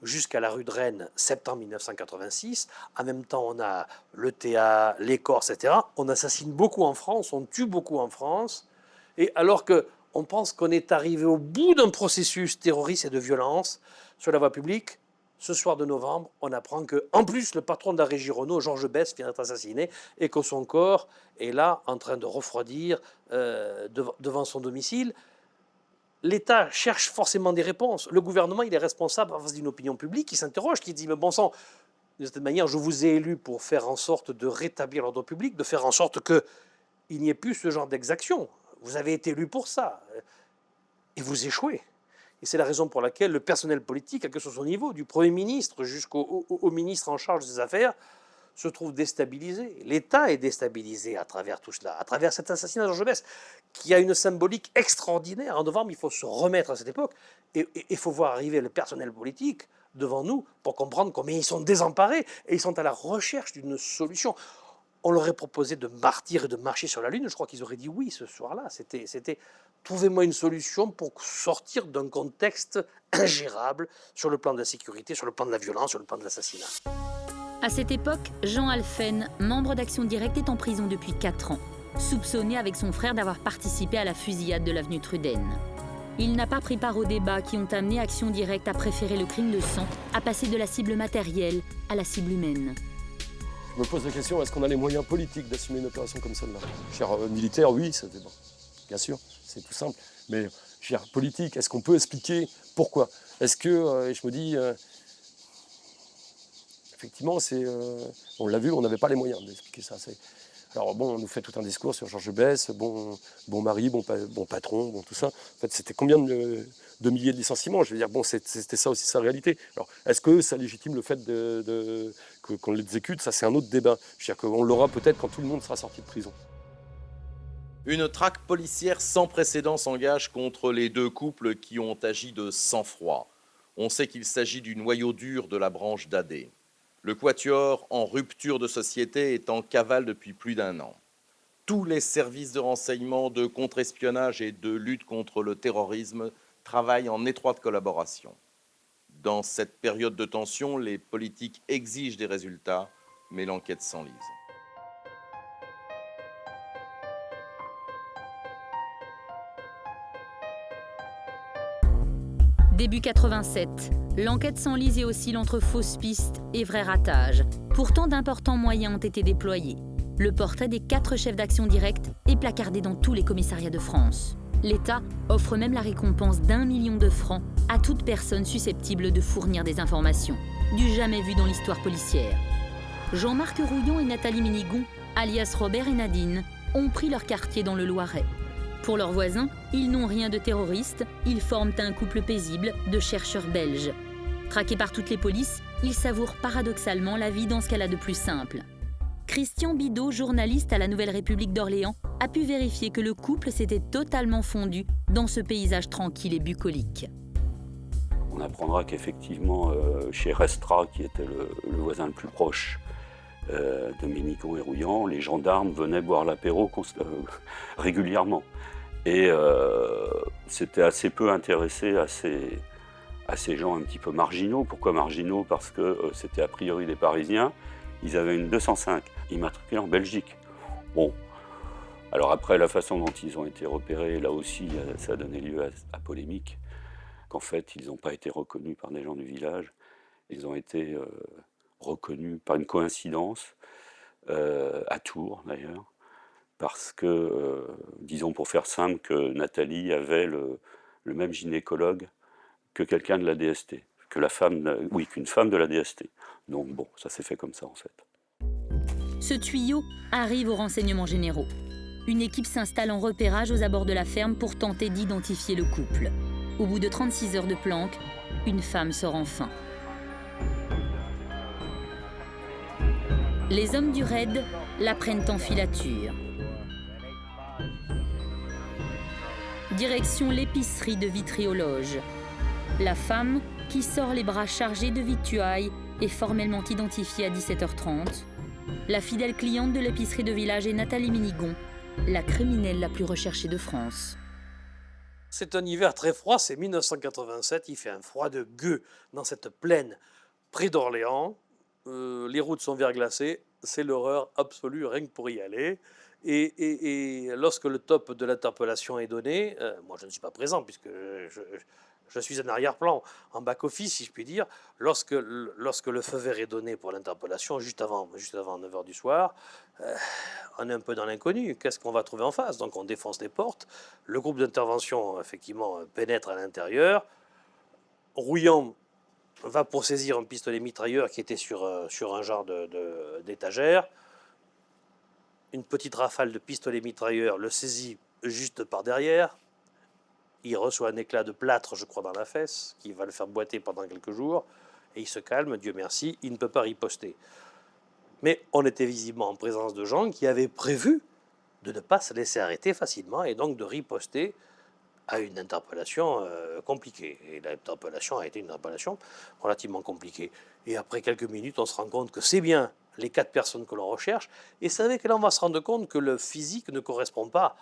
jusqu'à la rue de Rennes, septembre 1986. En même temps, on a le TA, les Corses, etc. On assassine beaucoup en France, on tue beaucoup en France. Et alors qu'on pense qu'on est arrivé au bout d'un processus terroriste et de violence sur la voie publique, ce soir de novembre, on apprend qu'en plus, le patron de la régie Renault, Georges Besse, vient d'être assassiné et que son corps est là, en train de refroidir devant son domicile. L'État cherche forcément des réponses. Le gouvernement, il est responsable face d'une opinion publique qui s'interroge, qui dit « Mais bon sang, de cette manière, je vous ai élu pour faire en sorte de rétablir l'ordre public, de faire en sorte qu'il n'y ait plus ce genre d'exaction. Vous avez été élu pour ça. Et vous échouez. » Et c'est la raison pour laquelle le personnel politique, quel que soit son niveau, du Premier ministre jusqu'au ministre en charge des affaires, se trouve déstabilisé. L'État est déstabilisé à travers tout cela, à travers cet assassinat de Georges Besse, qui a une symbolique extraordinaire. En novembre, il faut se remettre à cette époque, et il faut voir arriver le personnel politique devant nous pour comprendre combien ils sont désemparés, et ils sont à la recherche d'une solution. On leur aurait proposé de partir et de marcher sur la Lune, je crois qu'ils auraient dit oui ce soir-là. C'était trouvez-moi une solution pour sortir d'un contexte ingérable sur le plan de la sécurité, sur le plan de la violence, sur le plan de l'assassinat. À cette époque, Jean Alphen, membre d'Action Directe, est en prison depuis 4 ans, soupçonné avec son frère d'avoir participé à la fusillade de l'avenue Truden. Il n'a pas pris part aux débats qui ont amené Action Directe à préférer le crime de sang, à passer de la cible matérielle à la cible humaine. Je me pose la question, est-ce qu'on a les moyens politiques d'assumer une opération comme celle-là? Cher militaire, oui, c'était bon. Bien sûr, c'est tout simple. Mais cher politique, est-ce qu'on peut expliquer pourquoi? Est-ce que, je me dis, effectivement, on l'a vu, on n'avait pas les moyens d'expliquer ça. Alors bon, on nous fait tout un discours sur Georges Besse, bon mari, bon patron, bon tout ça. En fait, c'était combien de milliers de licenciements? Je veux dire, bon, c'était ça aussi sa réalité. Alors, est-ce que ça légitime le fait qu'on l'exécute? Ça, c'est un autre débat. Je veux dire qu'on l'aura peut-être quand tout le monde sera sorti de prison. Une traque policière sans précédent s'engage contre les 2 couples qui ont agi de sang-froid. On sait qu'il s'agit du noyau dur de la branche d'AD. Le quatuor, en rupture de société, est en cavale depuis plus d'1 an. Tous les services de renseignement, de contre-espionnage et de lutte contre le terrorisme travaillent en étroite collaboration. Dans cette période de tension, les politiques exigent des résultats, mais l'enquête s'enlise. Début 87, l'enquête s'enlise et oscille entre fausses pistes et vrais ratages. Pourtant, d'importants moyens ont été déployés. Le portrait des 4 chefs d'Action Directe est placardé dans tous les commissariats de France. L'État offre même la récompense d'1 million de francs à toute personne susceptible de fournir des informations, du jamais vu dans l'histoire policière. Jean-Marc Rouillon et Nathalie Ménigon, alias Robert et Nadine, ont pris leur quartier dans le Loiret. Pour leurs voisins, ils n'ont rien de terroriste, ils forment un couple paisible de chercheurs belges. Traqués par toutes les polices, ils savourent paradoxalement la vie dans ce qu'elle a de plus simple. Christian Bidot, journaliste à la Nouvelle République d'Orléans, a pu vérifier que le couple s'était totalement fondu dans ce paysage tranquille et bucolique. On apprendra qu'effectivement, chez Restra, qui était le voisin le plus proche de Ménigon et Rouillan, les gendarmes venaient boire l'apéro régulièrement. Et c'était assez peu intéressé à ces gens un petit peu marginaux. Pourquoi marginaux? Parce que c'était a priori des Parisiens. Ils avaient une 205 immatriculée en Belgique. Bon, alors après, la façon dont ils ont été repérés, là aussi, ça a donné lieu à polémique. Qu'en fait, ils n'ont pas été reconnus par des gens du village. Ils ont été reconnus par une coïncidence, à Tours d'ailleurs, parce que, disons pour faire simple, que Nathalie avait le même gynécologue que quelqu'un de la DST, qu'une femme de la DST. Donc bon, ça s'est fait comme ça en fait. Ce tuyau arrive aux renseignements généraux. Une équipe s'installe en repérage aux abords de la ferme pour tenter d'identifier le couple. Au bout de 36 heures de planque, une femme sort enfin. Les hommes du raid la prennent en filature. Direction l'épicerie de Vitry-aux-Loges. La femme, qui sort les bras chargés de victuailles, est formellement identifiée à 17h30. La fidèle cliente de l'épicerie de village est Nathalie Ménigon, la criminelle la plus recherchée de France. C'est un hiver très froid, c'est 1987, il fait un froid de gueux dans cette plaine près d'Orléans. Les routes sont verglacées, c'est l'horreur absolue, rien que pour y aller. Et lorsque le top de l'interpellation est donné, moi je ne suis pas présent puisque je suis en arrière-plan, en back-office si je puis dire, lorsque le feu vert est donné pour l'interpellation, juste avant 9h du soir, on est un peu dans l'inconnu. Qu'est-ce qu'on va trouver en face? Donc on défonce les portes, le groupe d'intervention effectivement pénètre à l'intérieur, Rouillan va pour saisir un pistolet mitrailleur qui était sur un genre d'étagère. Une petite rafale de pistolet mitrailleur le saisit juste par derrière. Il reçoit un éclat de plâtre, je crois, dans la fesse, qui va le faire boiter pendant quelques jours. Et il se calme, Dieu merci, il ne peut pas riposter. Mais on était visiblement en présence de gens qui avaient prévu de ne pas se laisser arrêter facilement et donc de riposter à une interpellation compliquée. Et l'interpellation a été une interpellation relativement compliquée. Et après quelques minutes, on se rend compte que c'est bien les 4 personnes que l'on recherche. Et c'est avec là on va se rendre compte que le physique ne correspond pas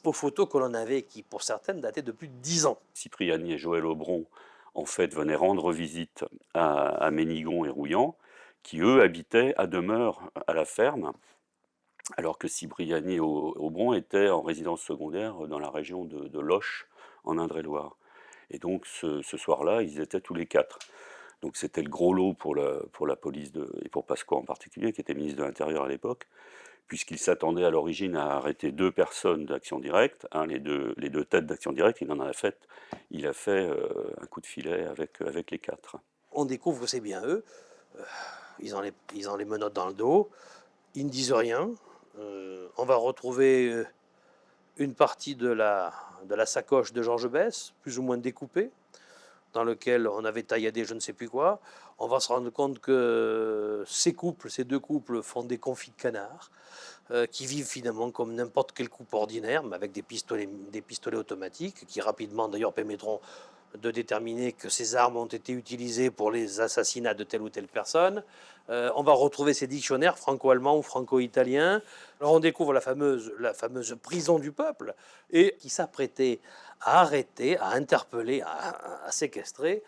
aux photos que l'on avait, qui pour certaines dataient de plus de 10 ans. Cipriani et Joël Aubron, en fait, venaient rendre visite à Ménigon et Rouillan, qui eux habitaient à demeure à la ferme, alors que Cipriani et Aubron étaient en résidence secondaire dans la région de Loches, en Indre-et-Loire. Et donc ce soir-là, ils étaient tous les 4. Donc c'était le gros lot pour la police, et pour Pasqua en particulier, qui était ministre de l'Intérieur à l'époque, puisqu'il s'attendait à l'origine à arrêter 2 personnes d'Action Directe, les deux têtes d'Action Directe. Il a fait un coup de filet avec les 4. On découvre que c'est bien eux, ils ont les menottes dans le dos, ils ne disent rien. On va retrouver une partie de la sacoche de Georges Besse, plus ou moins découpée, dans lequel on avait tailladé je ne sais plus quoi. On va se rendre compte que ces 2 couples font des confits de canards, qui vivent finalement comme n'importe quel couple ordinaire, mais avec des pistolets automatiques, qui rapidement d'ailleurs permettront de déterminer que ces armes ont été utilisées pour les assassinats de telle ou telle personne. On va retrouver ces dictionnaires franco-allemands ou franco-italiens. Alors on découvre la fameuse prison du peuple, et qui s'apprêtait à arrêter, à interpeller, à séquestrer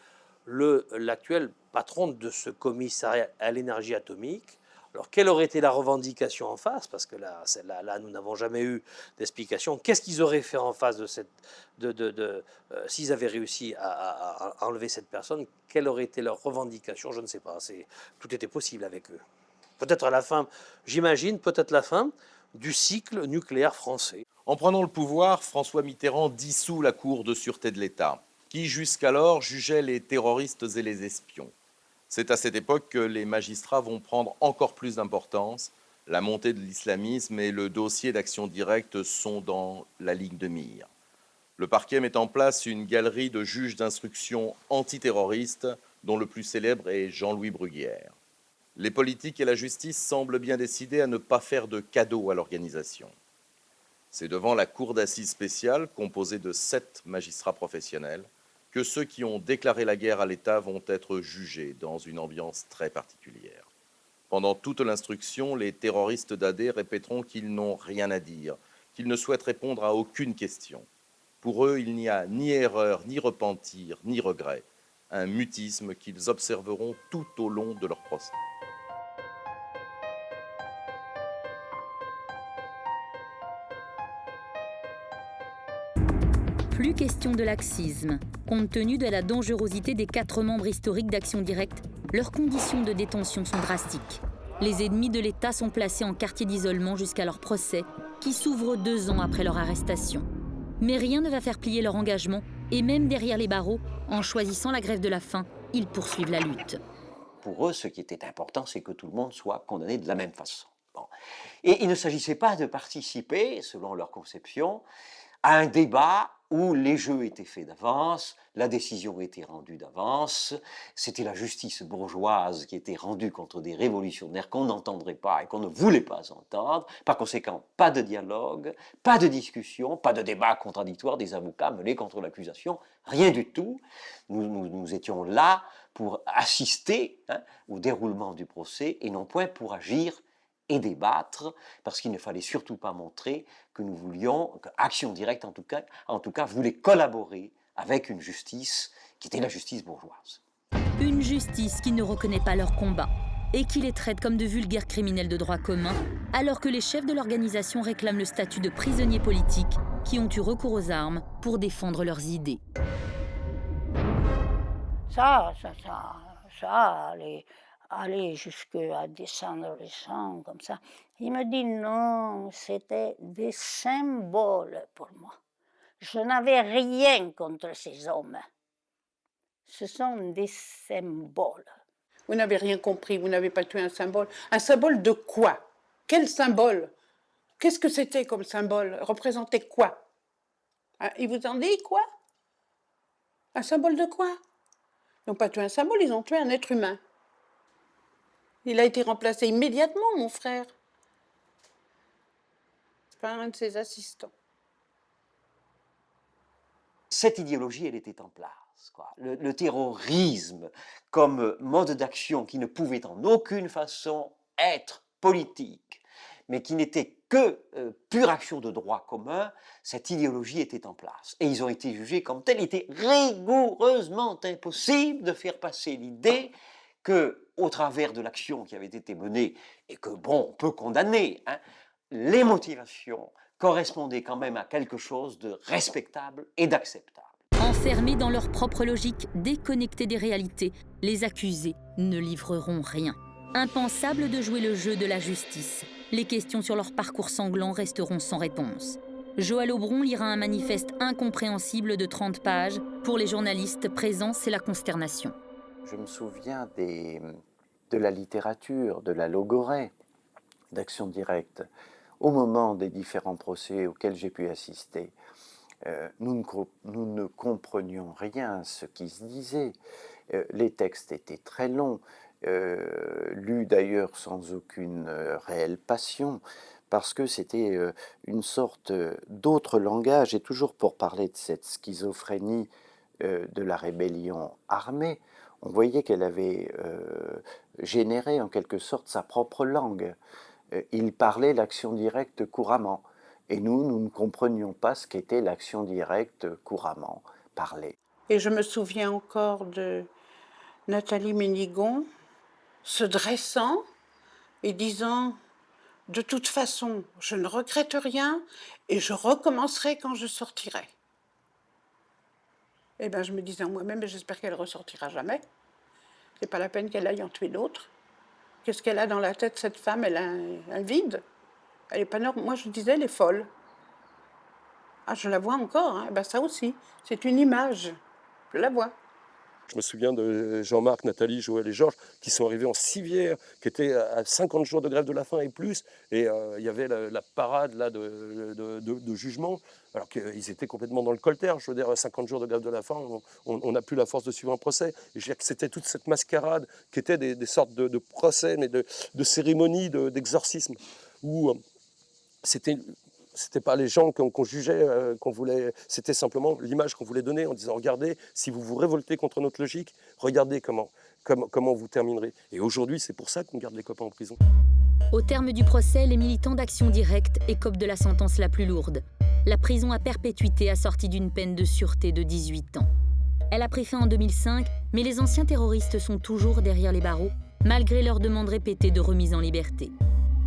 l'actuel patron de ce commissariat à l'énergie atomique. Alors, quelle aurait été la revendication en face? Parce que là, nous n'avons jamais eu d'explication. Qu'est-ce qu'ils auraient fait en face s'ils avaient réussi à enlever cette personne? Quelle aurait été leur revendication? Je ne sais pas. Tout était possible avec eux. Peut-être à la fin, j'imagine, la fin du cycle nucléaire français. En prenant le pouvoir, François Mitterrand dissout la Cour de sûreté de l'État, qui jusqu'alors jugeait les terroristes et les espions. C'est à cette époque que les magistrats vont prendre encore plus d'importance. La montée de l'islamisme et le dossier d'Action Directe sont dans la ligne de mire. Le parquet met en place une galerie de juges d'instruction antiterroristes, dont le plus célèbre est Jean-Louis Bruguière. Les politiques et la justice semblent bien décidés à ne pas faire de cadeaux à l'organisation. C'est devant la cour d'assises spéciale, composée de 7 magistrats professionnels, que ceux qui ont déclaré la guerre à l'État vont être jugés dans une ambiance très particulière. Pendant toute l'instruction, les terroristes d'AD répéteront qu'ils n'ont rien à dire, qu'ils ne souhaitent répondre à aucune question. Pour eux, il n'y a ni erreur, ni repentir, ni regret. Un mutisme qu'ils observeront tout au long de leur procès. Plus question de laxisme. Compte tenu de la dangerosité des 4 membres historiques d'Action Directe, leurs conditions de détention sont drastiques. Les ennemis de l'État sont placés en quartier d'isolement jusqu'à leur procès, qui s'ouvre 2 ans après leur arrestation. Mais rien ne va faire plier leur engagement, et même derrière les barreaux, en choisissant la grève de la faim, ils poursuivent la lutte. Pour eux, ce qui était important, c'est que tout le monde soit condamné de la même façon. Bon. Et il ne s'agissait pas de participer, selon leur conception, à un débat où les jeux étaient faits d'avance, la décision était rendue d'avance, c'était la justice bourgeoise qui était rendue contre des révolutionnaires qu'on n'entendrait pas et qu'on ne voulait pas entendre. Par conséquent, pas de dialogue, pas de discussion, pas de débat contradictoire des avocats menés contre l'accusation, rien du tout. Nous étions là pour assister au déroulement du procès et non point pour agir et débattre, parce qu'il ne fallait surtout pas montrer que nous voulions, que Action Directe en tout cas voulait collaborer avec une justice qui était la justice bourgeoise. Une justice qui ne reconnaît pas leur combat et qui les traite comme de vulgaires criminels de droit commun, alors que les chefs de l'organisation réclament le statut de prisonniers politiques qui ont eu recours aux armes pour défendre leurs idées. Ça, aller jusqu'à descendre les sangs comme ça. Il me dit non, c'était des symboles pour moi. Je n'avais rien contre ces hommes. Ce sont des symboles. Vous n'avez rien compris, vous n'avez pas tué un symbole. Un symbole de quoi? Quel symbole? Qu'est-ce que c'était comme symbole? Représentait quoi? Ils vous ont dit quoi? Un symbole de quoi? Ils n'ont pas tué un symbole, ils ont tué un être humain. Il a été remplacé immédiatement, mon frère, par un de ses assistants. Cette idéologie, elle était en place. Le terrorisme comme mode d'action qui ne pouvait en aucune façon être politique, mais qui n'était que pure action de droit commun, cette idéologie était en place. Et ils ont été jugés comme tels. Il était rigoureusement impossible de faire passer l'idée que, au travers de l'action qui avait été menée, et que, bon, on peut condamner, les motivations correspondaient quand même à quelque chose de respectable et d'acceptable. Enfermés dans leur propre logique, déconnectés des réalités, les accusés ne livreront rien. Impensable de jouer le jeu de la justice. Les questions sur leur parcours sanglant resteront sans réponse. Joël Aubron lira un manifeste incompréhensible de 30 pages. Pour les journalistes présents, c'est la consternation. Je me souviens de la littérature, de la logorrhée d'Action Directe. Au moment des différents procès auxquels j'ai pu assister, nous ne comprenions rien à ce qui se disait. Les textes étaient très longs, lus d'ailleurs sans aucune réelle passion, parce que c'était une sorte d'autre langage, et toujours pour parler de cette schizophrénie de la rébellion armée, on voyait qu'elle avait généré en quelque sorte sa propre langue. Il parlait l'action directe couramment. Et nous ne comprenions pas ce qu'était l'action directe couramment parlée. Et je me souviens encore de Nathalie Ménigon se dressant et disant « De toute façon, je ne regrette rien et je recommencerai quand je sortirai. » Eh bien, je me disais en moi-même, j'espère qu'elle ne ressortira jamais. C'est pas la peine qu'elle aille en tuer d'autres. Qu'est-ce qu'elle a dans la tête, cette femme? Elle a un vide. Elle est pas normale. Moi, je disais, elle est folle. Ah, je la vois encore. Ben, ça aussi, c'est une image. Je la vois. Je me souviens de Jean-Marc, Nathalie, Joël et Georges qui sont arrivés en civière, qui étaient à 50 jours de grève de la faim et plus. Et il y avait la parade là, de jugement, alors qu'ils étaient complètement dans le coltère. Je veux dire, 50 jours de grève de la faim, on n'a plus la force de suivre un procès. Et je veux dire que c'était toute cette mascarade qui était des sortes de procès, mais de cérémonies d'exorcisme, où c'était C'était pas les gens qu'on jugeait, qu'on voulait. C'était simplement l'image qu'on voulait donner en disant regardez, si vous vous révoltez contre notre logique, regardez comment vous terminerez. Et aujourd'hui, c'est pour ça qu'on garde les copains en prison. Au terme du procès, les militants d'Action Directe écopent de la sentence la plus lourde. La prison à perpétuité assortie d'une peine de sûreté de 18 ans. Elle a pris fin en 2005, mais les anciens terroristes sont toujours derrière les barreaux, malgré leurs demandes répétées de remise en liberté.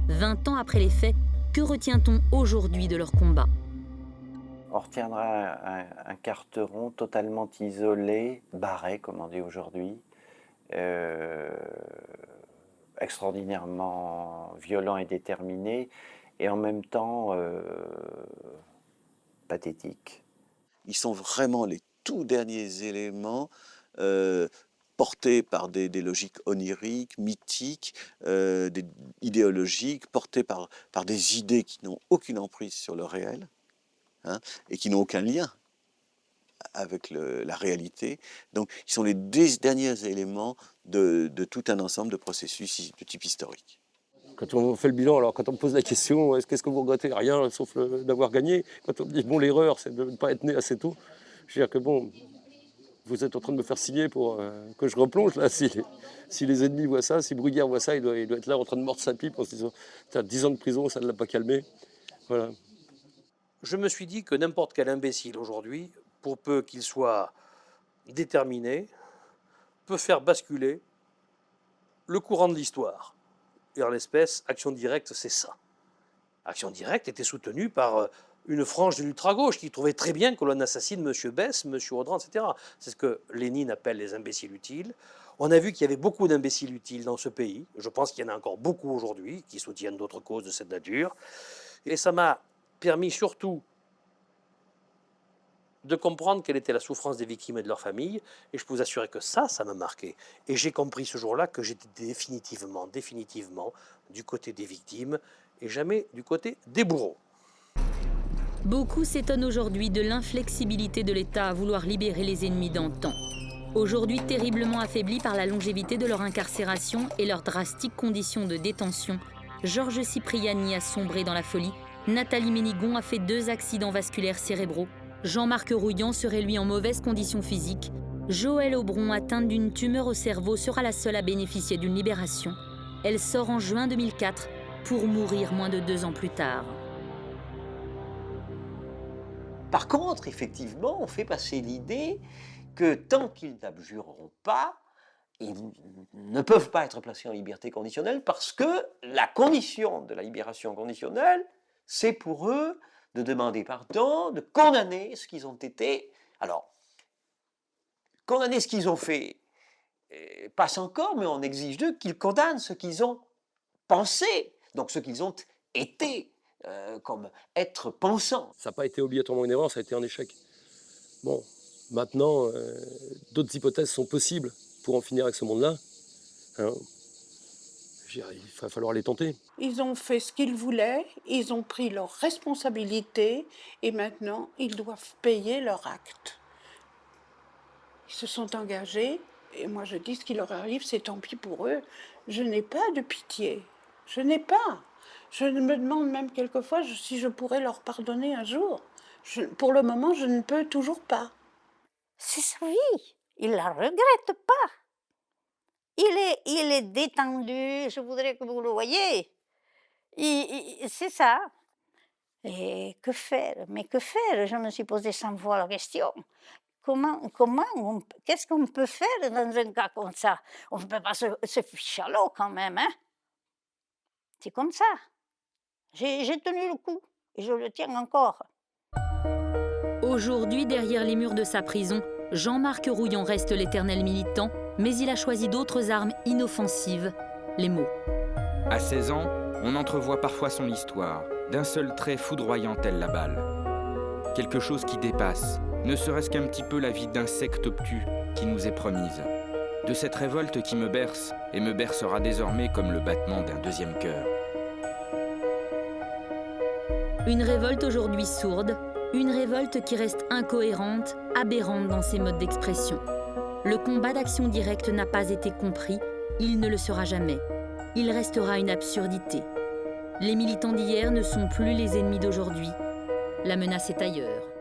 20 ans après les faits, que retient-on aujourd'hui de leur combat? On retiendra un Carteron totalement isolé, barré, comme on dit aujourd'hui, extraordinairement violent et déterminé, et en même temps pathétique. Ils sont vraiment les tout derniers éléments portés par des logiques oniriques, mythiques, idéologiques, portés par des idées qui n'ont aucune emprise sur le réel, hein, et qui n'ont aucun lien avec la réalité. Donc, ils sont les derniers éléments de tout un ensemble de processus de type historique. Quand on fait le bilan, alors quand on me pose la question, qu'est-ce que vous regrettez? Rien, sauf d'avoir gagné. Quand on me dit, bon, l'erreur, c'est de ne pas être né assez tôt. Je veux dire que bon, vous êtes en train de me faire signer pour que je replonge là. Si les ennemis voient ça, si Bruguière voit ça, il doit être là en train de mordre sa pipe en se disant, t'as 10 ans de prison, ça ne l'a pas calmé. Voilà. Je me suis dit que n'importe quel imbécile aujourd'hui, pour peu qu'il soit déterminé, peut faire basculer le courant de l'histoire. Et en l'espèce, Action Directe, c'est ça. Action Directe était soutenue par une frange de l'ultra-gauche qui trouvait très bien que l'on assassine M. Bess, M. Audran, etc. C'est ce que Lénine appelle les imbéciles utiles. On a vu qu'il y avait beaucoup d'imbéciles utiles dans ce pays. Je pense qu'il y en a encore beaucoup aujourd'hui qui soutiennent d'autres causes de cette nature. Et ça m'a permis surtout de comprendre quelle était la souffrance des victimes et de leurs familles. Et je peux vous assurer que ça m'a marqué. Et j'ai compris ce jour-là que j'étais définitivement du côté des victimes et jamais du côté des bourreaux. Beaucoup s'étonnent aujourd'hui de l'inflexibilité de l'État à vouloir libérer les ennemis d'antan. Aujourd'hui terriblement affaiblis par la longévité de leur incarcération et leurs drastiques conditions de détention, Georges Cipriani a sombré dans la folie, Nathalie Ménigon a fait 2 accidents vasculaires cérébraux, Jean-Marc Rouillant serait lui en mauvaise condition physique, Joëlle Aubron, atteinte d'une tumeur au cerveau, sera la seule à bénéficier d'une libération. Elle sort en juin 2004 pour mourir moins de 2 ans plus tard. Par contre, effectivement, on fait passer l'idée que tant qu'ils n'abjureront pas, ils ne peuvent pas être placés en liberté conditionnelle parce que la condition de la libération conditionnelle, c'est pour eux de demander pardon, de condamner ce qu'ils ont été. Alors, condamner ce qu'ils ont fait passe encore, mais on exige d'eux qu'ils condamnent ce qu'ils ont pensé, donc ce qu'ils ont été. Comme être pensant. Ça n'a pas été obligatoirement une erreur, ça a été un échec. Bon, maintenant, d'autres hypothèses sont possibles pour en finir avec ce monde-là. Hein, il va falloir les tenter. Ils ont fait ce qu'ils voulaient, ils ont pris leurs responsabilités et maintenant ils doivent payer leur acte. Ils se sont engagés et moi je dis ce qui leur arrive, c'est tant pis pour eux. Je n'ai pas de pitié, je n'ai pas. Je me demande même quelquefois si je pourrais leur pardonner un jour. Pour le moment, je ne peux toujours pas. C'est sa vie, il ne la regrette pas. Il est détendu, je voudrais que vous le voyiez. C'est ça. Et que faire? Mais que faire? Je me suis posé 100 fois la question. Qu'est-ce qu'on peut faire dans un cas comme ça? On ne peut pas se ficher à l'eau quand même, hein? C'est comme ça. J'ai tenu le coup et je le tiens encore. Aujourd'hui, derrière les murs de sa prison, Jean-Marc Rouillant reste l'éternel militant, mais il a choisi d'autres armes inoffensives, les mots. À 16 ans, on entrevoit parfois son histoire, d'un seul trait foudroyant telle la balle. Quelque chose qui dépasse, ne serait-ce qu'un petit peu la vie d'insecte obtus qui nous est promise. De cette révolte qui me berce et me bercera désormais comme le battement d'un deuxième cœur. Une révolte aujourd'hui sourde, une révolte qui reste incohérente, aberrante dans ses modes d'expression. Le combat d'Action Directe n'a pas été compris, il ne le sera jamais. Il restera une absurdité. Les militants d'hier ne sont plus les ennemis d'aujourd'hui. La menace est ailleurs.